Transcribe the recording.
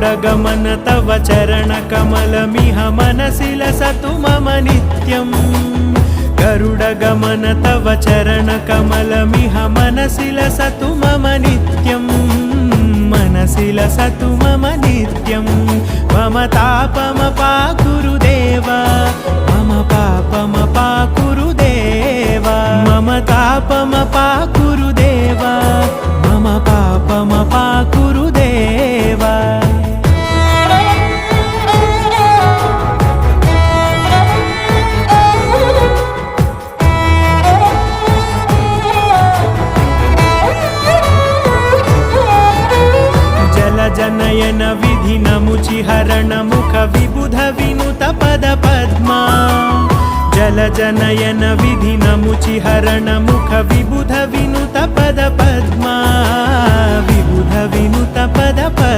गरुडगमन तव चरणकमलमिह मनसि लसतु मम नित्यम् गरुडगमन तव चरणकमलमिह मनसि लसतु मम नित्यम् मनसि लसतु मम नित्यम् मम तापमपाकुरु देव मम पापमपाकुरु देव मम तापमपाकुरु देव मम पापमपाकुरु देव जनयन विधि नमुचिहरण मुख विबुध विनुत पद पद्मा जल जनयन विधि नमुचिहरण मुख विबुध विनुत पद पद्मा विबुध विनुत पद पद्मा।